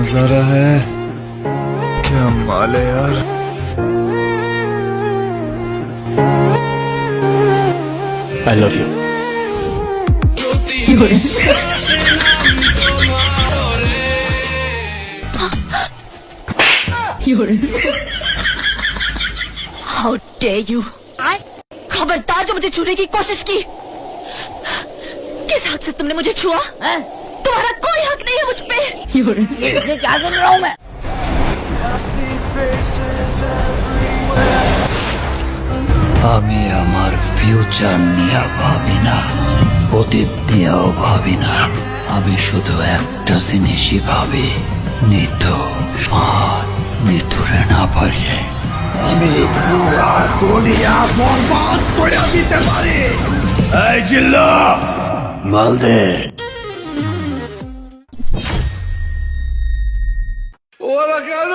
नजारा है, क्या माल है यार। I love you. How dare you? खबरदार जो मुझे छूने की कोशिश की। किस हक से तुमने मुझे छुआ? तुम्हारा कोई हक नहीं है मुझ पे। ये क्या सुन रहा हूँ मैं? আমি আমার ফিউচার নিয়ে ভাবি না, অতীত নিয়েও ভাবি না। আমি শুধু একটা জিনিসই ভাবি, নিতু আর নিতুরে না পারলে আমি পুরা দুনিয়া বরবাদ করে দিতে পারি। এই জিল্লা মালদে। ওরা কেন?